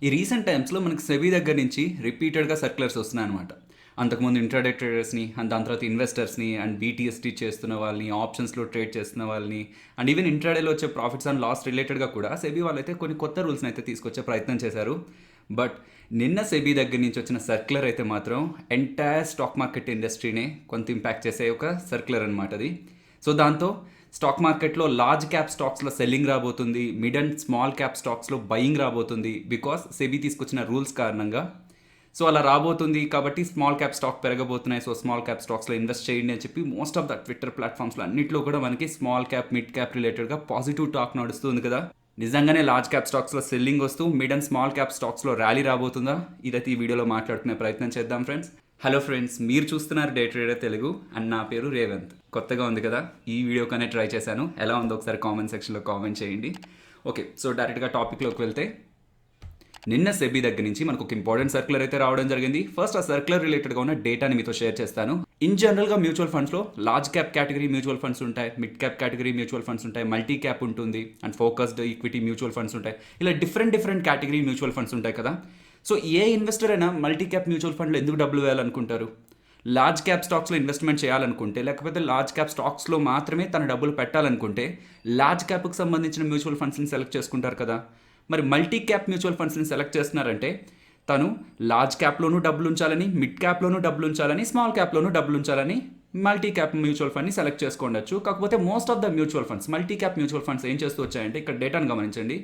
ఈ రీసెంట్ టైమ్స్లో మనకి సెబీ దగ్గర నుంచి రిపీటెడ్గా సర్క్యులర్స్ వస్తున్నాయి అనమాట. అంతకుముందు ఇంట్రాడే ట్రేడర్స్ని అండ్ దాని తర్వాత ఇన్వెస్టర్స్ని అండ్ బీటీఎస్టీ చేస్తున్న వాళ్ళని, ఆప్షన్స్లో ట్రేడ్ చేస్తున్న వాళ్ళని అండ్ ఈవెన్ ఇంట్రాడేలో వచ్చే ప్రాఫిట్స్ అండ్ లాస్ రిలేటెడ్గా కూడా సెబీ వాళ్ళైతే కొన్ని కొత్త రూల్స్ని అయితే తీసుకొచ్చే ప్రయత్నం చేశారు. బట్ నిన్న సెబీ దగ్గర నుంచి వచ్చిన సర్క్యులర్ అయితే మాత్రం ఎంటైర్ స్టాక్ మార్కెట్ ఇండస్ట్రీనే కొంత ఇంపాక్ట్ చేసే ఒక సర్క్యులర్ అనమాట అది. సో దాంతో స్టాక్ మార్కెట్లో లార్జ్ క్యాప్ స్టాక్స్లో సెల్లింగ్ రాబోతుంది, మిడ్ అండ్ స్మాల్ క్యాప్ స్టాక్స్లో బయింగ్ రాబోతుంది. బికాస్ సెబీ తీసుకొచ్చిన రూల్స్ కారణంగా సో అలా రాబోతుంది కాబట్టి స్మాల్ క్యాప్ స్టాక్ పెరగబోతున్నాయి. సో స్మాల్ క్యాప్ స్టాక్స్లో ఇన్వెస్ట్ చేయండి అని చెప్పి మోస్ట్ ఆఫ్ ద ట్విట్టర్ ప్లాట్ఫామ్స్లో అన్నింటిలో కూడా మనకి స్మాల్ క్యాప్, మిడ్ క్యాప్ రిలేటెడ్గా పాజిటివ్ టాక్ నడుస్తుంది కదా. నిజంగానే లార్జ్ క్యాప్ స్టాక్స్లో సెల్లింగ్ వస్తూ మిడ్ అండ్ స్మాల్ క్యాప్ స్టాక్స్లో ర్యాలీ రాబోతుందా? ఇదైతే ఈ వీడియోలో మాట్లాడుకునే ప్రయత్నం చేద్దాం ఫ్రెండ్స్. హలో ఫ్రెండ్స్, మీరు చూస్తున్నారు డే ట్రేడర్ తెలుగు అండ్ నా పేరు రేవంత్. కొత్తగా ఉంది కదా, ఈ వీడియో కనే ట్రై చేశాను. ఎలా ఉందో ఒకసారి కామెంట్ సెక్షన్లో కామెంట్ చేయండి. ఓకే, సో డైరెక్ట్గా టాపిక్లోకి వెళ్తే నిన్న సెబీ దగ్గర నుంచి మనకు ఒక ఇంపార్టెంట్ సర్క్యులర్ అయితే రావడం జరిగింది. ఫస్ట్ ఆ సర్క్యులర్ రిలేటెడ్గా ఉన్న డేటాని మీతో షేర్ చేస్తాను. ఇన్ జనరల్గా మ్యూచువల్ ఫండ్స్లో large cap category mutual funds ఉంటాయి, mid cap category mutual funds ఉంటాయి, మల్టీ క్యాప్ ఉంటుంది and focused equity mutual funds ఉంటాయి. ఇలా డిఫరెంట్ కేటగిరీ మ్యూచువల్ ఫండ్స్ ఉంటాయి కదా. సో ఏ ఇన్వెస్టర్ అయినా మల్టీ క్యాప్ మ్యూచువల్ ఫండ్లో ఎందుకు డబ్బులు వేయాలనుకుంటారు? లార్జ్ క్యాప్ స్టాక్స్లో ఇన్వెస్ట్మెంట్ చేయాలనుకుంటే, లేకపోతే లార్జ్ క్యాప్ స్టాక్స్లో మాత్రమే తన డబ్బులు పెట్టాలనుకుంటే లార్జ్ క్యాప్కి సంబంధించిన మ్యూచువల్ ఫండ్స్ని సెలెక్ట్ చేసుకుంటారు కదా. మరి మల్టీ క్యాప్ మ్యూచువల్ ఫండ్స్ని సెలెక్ట్ చేస్తున్నారంటే తను లార్జ్ క్యాప్లోనూ డబ్బులు ఉంచాలని, మిడ్ క్యాప్లోనూ డబ్బులు ఉంచాలని, స్మాల్ క్యాప్లోనూ డబ్బులు ఉంచాలని మల్టీ క్యాప్ మ్యూచువల్ ఫండ్ని సెలెక్ట్ చేసుకోవచ్చు. కాకపోతే most of the mutual funds, multi cap mutual funds ఏం చేస్తూ వచ్చాయంటే, ఇక్కడ డేటాను గమనించండి,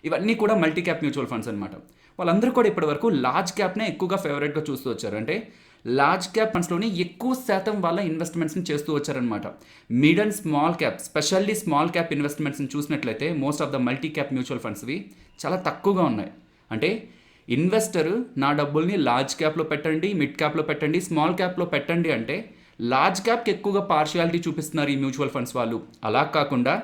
ఇవన్నీ కూడా మల్టీ క్యాప్ మ్యూచువల్ ఫండ్స్ అనమాట. వాళ్ళందరూ కూడా ఇప్పటివరకు లార్జ్ క్యాప్నే ఎక్కువగా ఫేవరెట్గా చూస్తూ వచ్చారు. అంటే లార్జ్ క్యాప్ ఫండ్స్లోని ఎక్కువ శాతం వాళ్ళ ఇన్వెస్ట్మెంట్స్ని చేస్తూ వచ్చారనమాట. Mid and small cap, specially small cap ఇన్వెస్ట్మెంట్స్ని చూసినట్లయితే most of the multi cap mutual ఫండ్స్వి చాలా తక్కువగా ఉన్నాయి. అంటే ఇన్వెస్టర్ నా డబ్బుల్ని లార్జ్ క్యాప్లో పెట్టండి, మిడ్ క్యాప్లో పెట్టండి, స్మాల్ క్యాప్లో పెట్టండి అంటే లార్జ్ క్యాప్కి ఎక్కువగా పార్షియాలిటీ చూపిస్తున్నారు ఈ మ్యూచువల్ ఫండ్స్ వాళ్ళు. అలా కాకుండా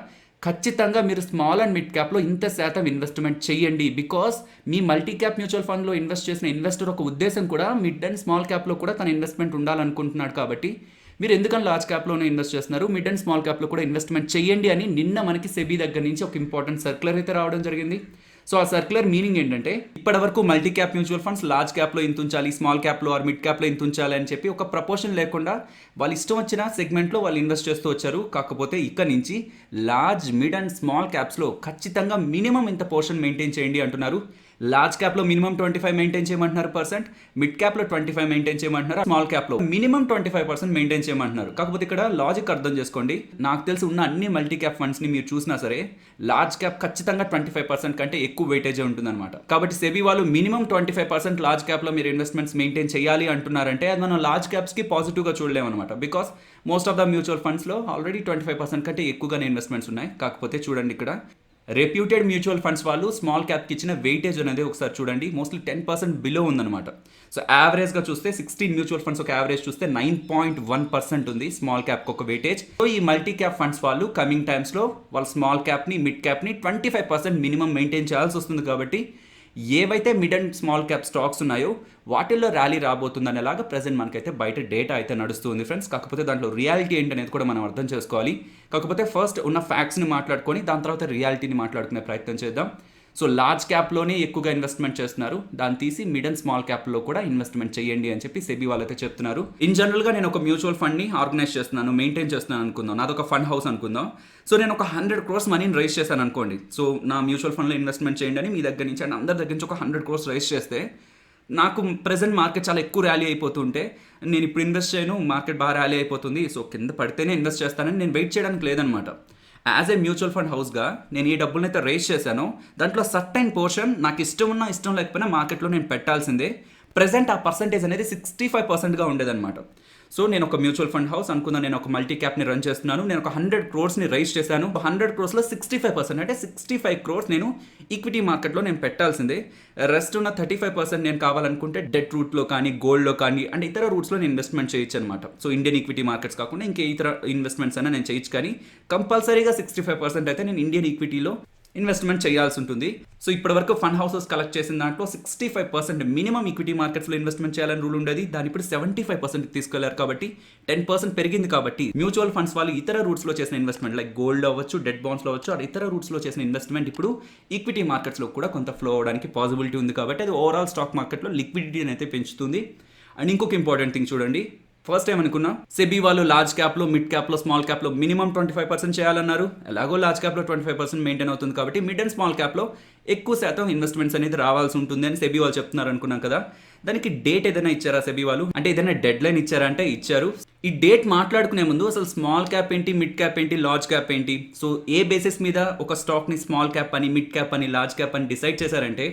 ఖచ్చితంగా మీరు స్మాల్ అండ్ మిడ్ క్యాప్లో ఇంత శాతం ఇన్వెస్ట్మెంట్ చేయండి. Because me multi cap mutual ఫండ్లో ఇన్వెస్ట్ చేసిన ఇన్వెస్టర్ ఒక ఉద్దేశం కూడా మిడ్ అండ్ స్మాల్ క్యాప్లో కూడా తన ఇన్వెస్ట్మెంట్ ఉండాలనుకుంటున్నాడు. కాబట్టి మీరు ఎందుకని లార్జ్ క్యాప్లోనే ఇన్వెస్ట్ చేస్తున్నారు, మిడ్ అండ్ స్మాల్ క్యాప్లో కూడా ఇన్వెస్ట్మెంట్ చేయండి అని నిన్న మనకి సెబీ దగ్గర నుంచి ఒక ఇంపార్టెంట్ సర్క్యులర్ అయితే రావడం జరిగింది. సో ఆ సర్క్యులర్ మీనింగ్ ఏంటంటే, ఇప్పటివరకు multi cap mutual funds large క్యాప్లో ఇంత ఉంచాలి, స్మాల్ క్యాప్లో ఆర్ మిడ్ క్యాప్లో ఇంత ఉంచాలి అని చెప్పి ఒక ప్రపోర్షన్ లేకుండా వాళ్ళు ఇష్టం వచ్చిన సెగ్మెంట్లో వాళ్ళు ఇన్వెస్ట్ చేస్తూ వచ్చారు. కాకపోతే ఇక్కడ నుంచి లార్జ్, మిడ్ అండ్ స్మాల్ క్యాప్స్లో ఖచ్చితంగా మినిమం ఇంత పోర్షన్ మెయింటైన్ చేయండి అంటున్నారు. లార్జ్ క్యాప్లో మినిమం 25 మెయింటైన్ చేయమంటున్నారు పర్సెంట్, మిడ్ క్యాప్లో 25 మెయింటైన్ చేయమంటున్నారు, స్మాల్ క్యాప్లో మినిమం 25% మెయింటైన్ చేయమంటున్నారు. కాకపోతే ఇక్కడ లాజిక్ అర్థం చేసుకోండి. నాకు తెలిసి ఉన్న అన్ని మల్టీ క్యాప్ ఫండ్స్ని మీరు చూసినా సరే లార్జ్ క్యాప్ ఖచ్చితంగా 25% కంటే ఎక్కువ వెయిటేజే ఉంటుందన్నమాట. కాబట్టి సెబీ వాళ్ళు మినిమం 25% లార్జ్ క్యాప్లో మీరు ఇన్వెస్ట్మెంట్స్ మెయింటైన్ చేయాలి అంటున్నారంటే అది మనం లార్జ్ క్యాప్స్కి పాజిటివ్గా చూడలేమన్నమాట. Because most of the mutual ఫండ్స్లో ఆల్రెడీ 25% కంటే ఎక్కువగానే ఇన్వెస్ట్మెంట్స్ ఉన్నాయి. కాకపోతే చూడండి, ఇక్కడ రెప్యూటెడ్ మ్యూచువల్ ఫండ్స్ వాళ్ళు స్మాల్ క్యాప్కి ఇచ్చిన వెయిటేజ్ అనేది ఒకసారి చూడండి, మోస్ట్లీ 10% బిలో ఉందన్నమాట. సో యావరేజ్గా చూస్తే 16 మ్యూచువల్ ఫండ్స్ ఒక యావరేజ్ చూస్తే 9.1% ఉంది స్మాల్ క్యాప్కి ఒక వెయిటేజ్. సో ఈ మల్టీ క్యాప్ ఫండ్స్ వాళ్ళు కమింగ్ టైమ్స్లో వాళ్ళ స్మాల్ క్యాప్ని, మిడ్ క్యాప్ని 25% మినిమం మెయింటైన్ చేయాల్సి వస్తుంది. కాబట్టి ఏవైతే mid and small cap stocks ఉన్నాయో వాటిల్లో ర్యాలీ రాబోతుందనేలాగా ప్రజెంట్ మనకైతే బయట డేటా అయితే నడుస్తుంది ఫ్రెండ్స్. కాకపోతే దాంట్లో రియాలిటీ ఏంటనేది కూడా మనం అర్థం చేసుకోవాలి. కాకపోతే ఫస్ట్ ఉన్న ఫ్యాక్ట్స్ని మాట్లాడుకొని దాని తర్వాత రియాలిటీని మాట్లాడుకునే ప్రయత్నం చేద్దాం. సో లార్జ్ క్యాప్లోనే ఎక్కువగా ఇన్వెస్ట్మెంట్ చేస్తున్నారు, దాన్ని తీసి మిడ్ అండ్ స్మాల్ క్యాప్లో కూడా ఇన్వెస్ట్మెంట్ చేయండి అని చెప్పి సెబీ వాళ్ళైతే చెప్తున్నారు. ఇన్ జనరల్గా నేను ఒక మ్యూచువల్ ఫండ్ని ఆర్గనైజ్ చేస్తున్నాను, మెయింటైన్ చేస్తున్నాను అనుకుందాం, నాదొక ఫండ్ హౌస్ అనుకుందాం. సో నేను ఒక 100 crores మనీని రైజ్ చేశాను అనుకోండి. సో నా మ్యూచువల్ ఫండ్లో ఇన్వెస్ట్మెంట్ చేయండి అని మీ దగ్గర నుంచి అండ్ అందరి దగ్గర నుంచి ఒక 100 crores రైజ్ చేస్తే నాకు ప్రెసెంట్ మార్కెట్ చాలా ఎక్కువ ర్యాలీ అయిపోతుంటే నేను ఇప్పుడు ఇన్వెస్ట్ చేయను, మార్కెట్ బాగా ర్యాలీ అయిపోతుంది, సో కింద పడితేనే ఇన్వెస్ట్ చేస్తానని నేను వెయిట్ చేయడానికి లేదనమాట. యాజ్ ఏ మ్యూచువల్ ఫండ్ హౌస్గా నేను ఈ డబ్బులను అయితే రేస్ చేశానో దాంట్లో సర్టైన్ పోర్షన్ నాకు ఇష్టం ఉన్నా ఇష్టం లేకపోయినా మార్కెట్లో నేను పెట్టాల్సిందే. ప్రెసెంట్ ఆ పర్సంటేజ్ అనేది 65%గా ఉండేదన్నమాట. సో నేను ఒక మ్యూచువల్ ఫండ్ హౌస్ అనుకున్నాను, నేను ఒక మల్టీ క్యాప్ని రన్ చేస్తున్నాను, నేను ఒక 100 crores రైజ్ చేశాను. 100 crores 65% అంటే 65 crores నేను ఈక్విటీ మార్కెట్లో నేను పెట్టాల్సిందే. రెస్ట్ ఉన్న 35% నేను కావాలనుకుంటే డెట్ రూట్లో కానీ, గోల్డ్లో కానీ అండ్ ఇతర రూట్స్లో నేను ఇన్వెస్ట్మెంట్ చేయొచ్చు అనమాట. సో ఇండియన్ ఈక్విటీ మార్కెట్స్ కాకుండా ఇంకే ఇతర ఇన్వెస్ట్మెంట్స్ అయినా నేను చేయొచ్చు, కానీ కంపల్సరీగా 65% అయితే నేను ఇండియన్ ఈక్విటీలో ఇన్వెస్ట్మెంట్ చేయాల్సి ఉంటుంది. సో ఇప్పటివరకు ఫండ్ హౌసెస్ కలెక్ట్ చేసిన దాంట్లో 65% మినిమం ఈక్విటీ మార్కెట్స్లో ఇన్వెస్ట్మెంట్ చేయాలని రూల్ ఉండేది. దాని ఇప్పుడు 75% తీసుకెళ్లారు కాబట్టి 10% పెరిగింది. కాబట్టి మ్యూచువల్ ఫండ్స్ వాళ్ళు ఇతర రూట్స్లో చేసిన ఇన్వెస్ట్మెంట్ లైక్ గోల్డ్ అవ్వచ్చు, డెట్ బాండ్స్లో అవ్వచ్చు, అది ఇతర రూట్స్లో చేసిన ఇన్వెస్ట్మెంట్ ఇప్పుడు ఈక్విటీ మార్కెట్స్లో కూడా కొంత ఫ్లో అవడానికి పాసిబిలిటీ ఉంది. కాబట్టి అది ఓవరాల్ స్టాక్ మార్కెట్లో లిక్విడిటీని అయితే పెంచుతుంది. అండ్ ఇంకొక ఇంపార్టెంట్ థింగ్ చూడండి, ఫస్ట్ టైం అనుకున్నా సెబీ వాళ్ళు లార్జ్ క్యాప్లో, మిడ్ క్యాప్లో, స్మాల్ క్యాప్లో మినిమం 25% చేయాలన్నారు. ఎలాగో లార్జ్ క్యాప్లో 25% మెయింటైన్ అవుతుంది కాబట్టి మిడ్ అండ్ స్మాల్ క్యాప్లో ఎక్కువ శాతం ఇన్వెస్ట్మెంట్స్ అనేది రావాల్సి ఉంటుంది అని సెబీ వాళ్ళు చెప్తున్నారు అనుకున్నాం కదా. దానికి డేట్ ఏదైనా ఇచ్చారా సెబీ వాళ్ళు, అంటే ఏదైనా డెడ్ లైన్ ఇచ్చారా అంటే ఇచ్చారు. ఈ డేట్ మాట్లాడుకునే ముందు అసలు స్మాల్ క్యాప్ ఏంటి, మిడ్ క్యాప్ ఏంటి, లార్జ్ క్యాప్ ఏంటి, సో ఏ బేసిస్ మీద ఒక స్టాక్ని స్మాల్ క్యాప్ అని, మిడ్ క్యాప్ అని, లార్జ్ క్యాప్ అని డిసైడ్ చేశారంటే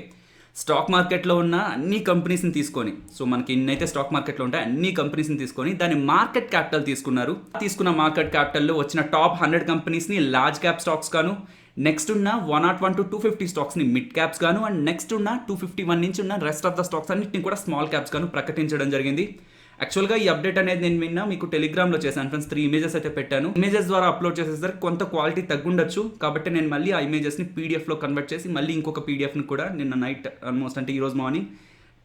స్టాక్ మార్కెట్లో ఉన్న అన్ని కంపెనీస్ని తీసుకొని, సో మనకి ఇన్నైతే స్టాక్ మార్కెట్లో ఉంటాయి అన్ని కంపెనీస్ని తీసుకొని దాని మార్కెట్ క్యాపిటల్ తీసుకున్నారు. తీసుకున్న మార్కెట్ క్యాపిటల్లో వచ్చిన టాప్ 100 కంపెనీస్ని లార్జ్ క్యాప్ స్టాక్స్ గాను, నెక్స్ట్ ఉన్న 101 to 250 స్టాక్స్ని మిడ్ క్యాప్స్ గాను, అండ్ నెక్స్ట్ ఉన్న 251 నుంచి ఉన్న రెస్ట్ ఆఫ్ ద స్టాక్స్ అన్నింటిని కూడా స్మాల్ క్యాప్స్ గాను ప్రకటించడం జరిగింది. యాక్చువల్గా ఈ అప్డేట్ అనేది నేను విన్నా మీకు టెలిగ్రామ్లో చేశాను ఫ్రెండ్స్. 3 ఇమేజెస్ అయితే పెట్టాను. ఇమేజెస్ ద్వారా అప్లోడ్ చేసేసరికి కొంత క్వాలిటీ తగ్గుండొచ్చు, కాబట్టి నేను మళ్ళీ ఆ ఇమేజెస్ని పీడిఎఫ్లో కన్వర్ట్ చేసి మళ్ళీ ఇంకొక పీడిఎఫ్ని కూడా నిన్న నైట్ ఆల్మోస్ట్ అంటే ఈరోజు మార్నింగ్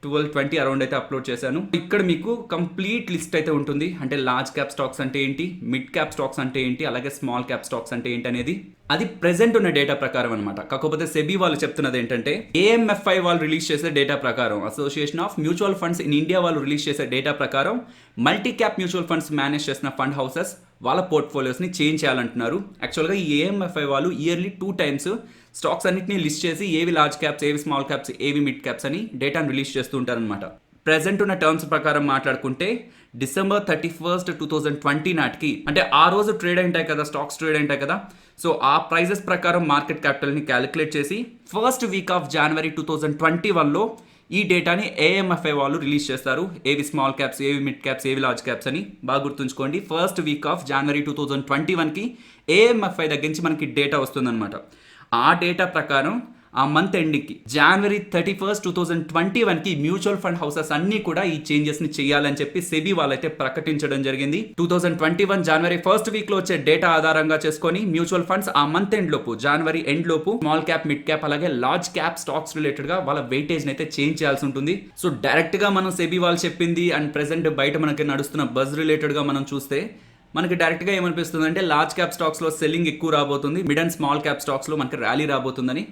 12:20 అరౌండ్ అయితే అప్లోడ్ చేశాను. ఇక్కడ మీకు కంప్లీట్ లిస్ట్ అయితే ఉంటుంది, అంటే లార్జ్ క్యాప్ స్టాక్స్ అంటే ఏంటి, మిడ్ క్యాప్ స్టాక్స్ అంటే ఏంటి, అలాగే స్మాల్ క్యాప్ స్టాక్స్ అంటే ఏంటి అనేది. అది ప్రెసెంట్ ఉన్న డేటా ప్రకారం అనమాట. కాకపోతే సెబీ వాళ్ళు చెప్తున్నది ఏంటంటే ఏఎంఎఫ్ఐ వాళ్ళు రిలీజ్ చేసే డేటా ప్రకారం, association of mutual funds in India వాళ్ళు రిలీజ్ చేసే డేటా ప్రకారం multi cap mutual funds manage చేసిన ఫండ్ హౌసెస్ వాళ్ళ పోర్ట్ఫోలియోస్ని చేంజ్ చేయాలంటున్నారు. యాక్చువల్గా ఈ ఏఎంఎఫ్ఐ వాళ్ళు ఇయర్లీ 2 times స్టాక్స్ అన్నింటినీ లిస్ట్ చేసి ఏవి లార్జ్ క్యాప్స్, ఏవి స్మాల్ క్యాప్స్, ఏవి మిడ్ క్యాప్స్ అని డేటాను రిలీజ్ చేస్తూ ఉంటారనమాట. ప్రెసెంట్ ఉన్న టర్మ్స్ ప్రకారం మాట్లాడుకుంటే December 31st, 2020 నాటికి, అంటే ఆ రోజు ట్రేడ్ అయింటాయి కదా, స్టాక్స్ ట్రేడ్ అయింటాయి కదా, సో ఆ ప్రైజెస్ ప్రకారం మార్కెట్ క్యాపిటల్ని క్యాలిక్యులేట్ చేసి ఫస్ట్ వీక్ ఆఫ్ January 2021లో ఈ డేటాని ఏఎంఎఫ్ఐ వాళ్ళు రిలీజ్ చేస్తారు. ఏవి స్మాల్ క్యాప్స్, ఏవి మిడ్ క్యాప్స్, ఏవి లార్జ్ క్యాప్స్ అని బాగా గుర్తుంచుకోండి. ఫస్ట్ వీక్ ఆఫ్ January 2021కి ఏఎంఎఫ్ఐ దగ్గర నుంచి మనకి డేటా వస్తుందన్నమాట. ఆ డేటా ప్రకారం ఆ మంత్ ఎండింగ్కి January 31st, 2021కి మ్యూచువల్ ఫండ్ హౌసెస్ అన్నీ కూడా ఈ చేంజెస్ని చేయాలని చెప్పి సెబీ వాళ్ళైతే ప్రకటించడం జరిగింది. 2021 January 1st వీక్లో వచ్చే డేటా ఆధారంగా చేసుకొని మ్యూచువల్ ఫండ్స్ ఆ మంత్ ఎండ్ లోపు, January ఎండ్ లోపు స్మాల్ క్యాప్, మిడ్ క్యాప్ అలాగే లార్జ్ క్యాప్ స్టాక్స్ రిలేటెడ్గా వాళ్ళ వెయిటేజ్ని అయితే చేంజ్ చేయాల్సి ఉంటుంది. సో డైరెక్ట్గా మనం సెబీ వాళ్ళు చెప్పింది అండ్ ప్రెసెంట్ బయట మనకి నడుస్తున్న బజ్ రిలేటెడ్గా మనం చూస్తే మనకి డైరెక్ట్గా ఏమనిపిస్తుంది అంటే లార్జ్ క్యాప్ స్టాక్స్లో సెల్లింగ్ ఎక్కువ రాబోతుంది, మిడ్ అండ్ స్మాల్ క్యాప్ స్టాక్స్లో మనకి ర్యాలీ రాబోతుందని.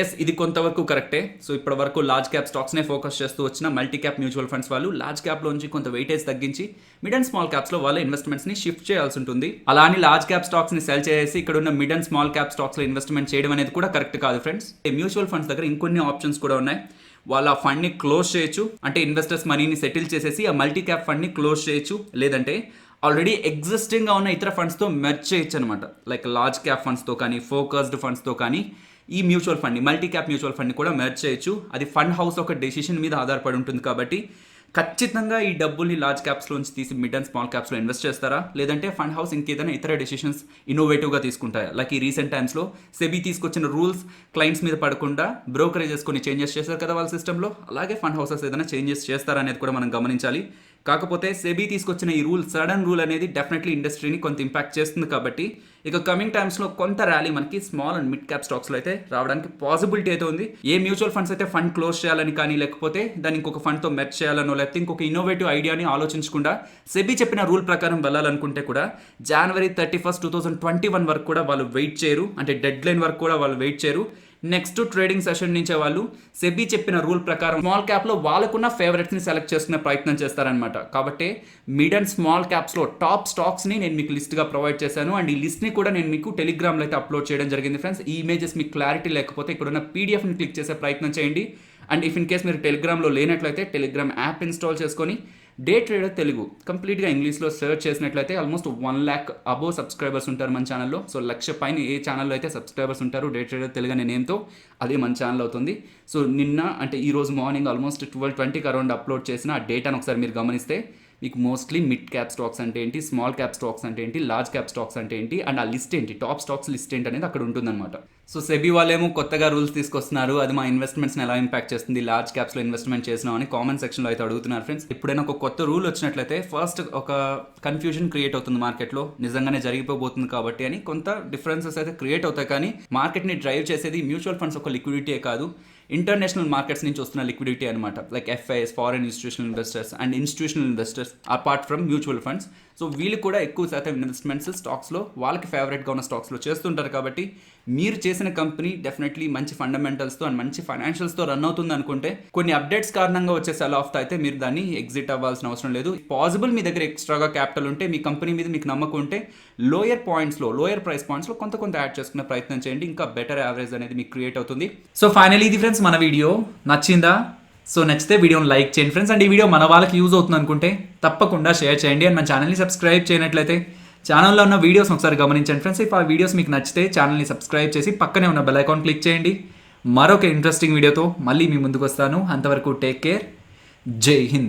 ఎస్, ఇది కొంతవరకు కరెక్టే. సో ఇప్పటి వరకు లార్జ్ క్యాప్ స్టాక్స్నే ఫోకస్ చేస్తూ వచ్చిన మల్టీ క్యాప్ మ్యూచువల్ ఫండ్స్ వాళ్ళు లార్జ్ క్యాప్లోంచి కొంత వెయిటేజ్ తగ్గించి మిడ్ అండ్ స్మాల్ క్యాప్స్లో వాళ్ళ ఇన్వెస్ట్మెంట్స్ని షిఫ్ట్ చేయాల్సి ఉంటుంది. అలా అని లార్జ్ క్యాప్ స్టాక్స్ని సెల్ చేసి ఇక్కడ ఉన్న మిడ్ అండ్ స్మాల్ క్యాప్ స్టాక్స్లో ఇన్వెస్ట్మెంట్ చేయడం అనేది కూడా కరెక్ట్ కాదు ఫ్రెండ్స్. మ్యూచువల్ ఫండ్స్ దగ్గర ఇంకొన్ని ఆప్షన్స్ కూడా ఉన్నాయి. వాళ్ళు ఆ ఫండ్ని క్లోజ్ చేయొచ్చు, అంటే ఇన్వెస్టర్స్ మనీని సెటిల్ చేసేసి ఆ మల్టీ క్యాప్ ఫండ్ని క్లోజ్ చేయొచ్చు, లేదంటే ఆల్రెడీ ఎగ్జిస్టింగ్గా ఉన్న ఇతర ఫండ్స్తో మెర్జ్ చేయొచ్చు అనమాట. లైక్ లార్జ్ క్యాప్ ఫండ్స్తో కానీ, ఫోకస్డ్ ఫండ్స్తో కానీ ఈ మ్యూచువల్ ఫండ్ని, మల్టీ క్యాప్ మ్యూచువల్ ఫండ్ని కూడా మెర్జ్ చేయొచ్చు. అది ఫండ్ హౌస్ ఒక డెసిషన్ మీద ఆధారపడి ఉంటుంది. కాబట్టి ఖచ్చితంగా ఈ డబ్బుల్ని లార్జ్ క్యాప్స్లోంచి తీసి మిడ్ అండ్ స్మాల్ క్యాప్స్లో ఇన్వెస్ట్ చేస్తారా, లేదంటే ఫండ్ హౌస్ ఇంకేదైనా ఇతర డెసిషన్స్ ఇన్నోవేటివ్గా తీసుకుంటాయా? లైక్ ఈ రీసెంట్ టైమ్స్లో సెబీ తీసుకొచ్చిన రూల్స్ క్లయింట్స్ మీద పడకుండా బ్రోకరేజెస్ కొన్ని చేంజెస్ చేస్తారు కదా వాళ్ళ సిస్టంలో, అలాగే ఫండ్ హౌసెస్ ఏదైనా చేంజెస్ చేస్తారా అనేది కూడా మనం గమనించాలి. కాకపోతే సెబీ తీసుకొచ్చిన ఈ రూల్, సడన్ రూల్ అనేది డెఫినెట్లీ ఇండస్ట్రీని కొంత ఇంపాక్ట్ చేస్తుంది. కాబట్టి ఇక కమింగ్ టైమ్స్లో కొంత ర్యాలీ మనకి స్మాల్ అండ్ మిడ్ క్యాప్ స్టాక్స్లో అయితే రావడానికి పాసిబిలిటీ అయితే ఉంది. ఏ మ్యూచువల్ ఫండ్స్ అయితే ఫండ్ క్లోజ్ చేయాలని కానీ, లేకపోతే దాన్ని ఇంకొక ఫండ్తో మెర్జ్ చేయాలనో, లేకపోతే ఇంకొక ఇన్నోవేటివ్ ఐడియాని ఆలోచించకుండా సెబీ చెప్పిన రూల్ ప్రకారం వెళ్ళాలనుకుంటే కూడా January 31st, 2021 వరకు కూడా వాళ్ళు వెయిట్ చేయరు, అంటే డెడ్ లైన్ వరకు కూడా వాళ్ళు వెయిట్ చేయరు. నెక్స్ట్ ట్రేడింగ్ సెషన్ నుంచే వాళ్ళు సెబీ చెప్పిన రూల్ ప్రకారం స్మాల్ క్యాప్లో వాళ్ళకున్న ఫేవరెట్స్ని సెలెక్ట్ చేసుకునే ప్రయత్నం చేస్తారనమాట. కాబట్టి మిడ్ అండ్ స్మాల్ క్యాప్స్లో టాప్ స్టాక్స్ని నేను మీకు లిస్ట్గా ప్రొవైడ్ చేశాను. అండ్ ఈ లిస్ట్ని కూడా నేను మీకు టెలిగ్రామ్లో అయితే అప్లోడ్ చేయడం జరిగింది ఫ్రెండ్స్. ఈ ఇమేజెస్ మీకు క్లారిటీ లేకపోతే ఇక్కడ ఉన్న పీడిఎఫ్ని క్లిక్ చేసే ప్రయత్నం చేయండి. అండ్ ఇఫ్ ఇన్ కేస్ మీరు టెలిగ్రామ్లో లేనట్లయితే టెలిగ్రామ్ యాప్ ఇన్స్టాల్ చేసుకొని డే ట్రేడర్ తెలుగు కంప్లీట్గా ఇంగ్లీష్లో సెర్చ్ చేసినట్లయితే ఆల్మోస్ట్ 1 lakh అబోవ్ సబ్స్క్రైబర్స్ ఉంటారు మన ఛానల్లో. సో 1,00,000 పైన ఏ ఛానల్లో అయితే సబ్స్క్రైబర్స్ ఉంటారు డే ట్రేడర్ తెలుగు అనే నేమ్తో, అదే మన ఛానల్ అవుతుంది. సో నిన్న అంటే ఈ రోజు మార్నింగ్ ఆల్మోస్ట్ 12:20కి అరౌండ్ అప్లోడ్ చేసిన ఆ డేటాను ఒకసారి మీరు గమనిస్తే మీకు మోస్ట్లీ మిడ్ క్యాప్ స్టాక్స్ అంటే ఏంటి, స్మాల్ క్యాప్ స్టాక్స్ అంటే ఏంటి, లార్జ్ క్యాప్ స్టాక్స్ అంటే ఏంటి, అండ్ ఆ లిస్ట్ ఏంటి, టాప్ స్టాక్స్ లిస్ట్ ఏంటి అనేది అక్కడ ఉంటుందన్నమాట. సో సెబీ వాళ్ళేమో కొత్తగా రూల్స్ తీసుకొస్తున్నారు, అది మా ఇన్వెస్ట్మెంట్స్ని ఎలా ఇంపాక్ట్ చేస్తుంది, లార్జ్ క్యాప్స్లో ఇన్వెస్ట్మెంట్ చేసినాం అని కామెంట్ సెక్షన్లో అయితే అడుగుతున్నారు ఫ్రెండ్స్. ఎప్పుడైనా ఒక కొత్త రూల్ వచ్చినట్లయితే ఫస్ట్ ఒక కన్ఫ్యూజన్ క్రియేట్ అవుతుంది మార్కెట్లో, నిజంగానే జరిగిపోబోతుంది కాబట్టి అని కొంత డిఫరెన్సెస్ అయితే క్రియేట్ అవుతాయి. కానీ మార్కెట్ని డ్రైవ్ చేసేది మ్యూచువల్ ఫండ్స్ ఒక లిక్విడిటీయే కాదు, ఇంటర్నేషనల్ మార్కెట్స్ నుంచి వస్తున్న లిక్విడిటీ అనమాట. Like FIs, foreign institutional investors and institutional investors apart from mutual funds. So వీళ్ళు కూడా ఎక్కువ శాతం ఇన్వెస్ట్మెంట్స్ స్టాక్స్లో వాళ్ళకి ఫేవరెట్గా ఉన్న స్టాక్స్లో చేస్తుంటారు. కాబట్టి మీరు చేసిన కంపెనీ డెఫినెట్లీ మంచి ఫండమెంటల్స్తో అండ్ మంచి ఫైనాన్షియల్స్తో రన్ అవుతుంది అనుకుంటే, కొన్ని అప్డేట్స్ కారణంగా వచ్చే సెల్ ఆఫ్తో అయితే మీరు దాన్ని ఎగ్జిట్ అవ్వాల్సిన అవసరం లేదు. పాసిబుల్ మీ దగ్గర ఎక్స్ట్రాగా క్యాపిటల్ ఉంటే, మీ కంపెనీ మీద మీకు నమ్మకం ఉంటే, లోయర్ ప్రైస్ పాయింట్స్లో కొంత యాడ్ చేసుకునే ప్రయత్నం చేయండి. ఇంకా బెటర్ యావరేజ్ అనేది మీకు క్రియేట్ అవుతుంది. సో ఫైనలీ ఇది ఫ్రెండ్స్ మన వీడియో. నచ్చిందా? సో నచ్చితే వీడియోని లైక్ చేయండి ఫ్రెండ్స్. అండ్ ఈ వీడియో మన వాళ్ళకి యూజ్ అవుతుంది అనుకుంటే తప్పకుండా షేర్ చేయండి. అండ్ మన ఛానల్ని సబ్స్క్రైబ్ చేయనట్లయితే ఛానల్లో ఉన్న వీడియోస్ ఒకసారి గమనించండి ఫ్రెండ్స్. ఇఫ్ ఆ వీడియోస్ మీకు నచ్చితే ఛానల్ని సబ్స్క్రైబ్ చేసి పక్కనే ఉన్న బెల్ ఐకాన్ క్లిక్ చేయండి. మరొక ఇంట్రెస్టింగ్ వీడియోతో మళ్ళీ మీ ముందుకు వస్తాను. అంతవరకు టేక్ కేర్. జై హింద్.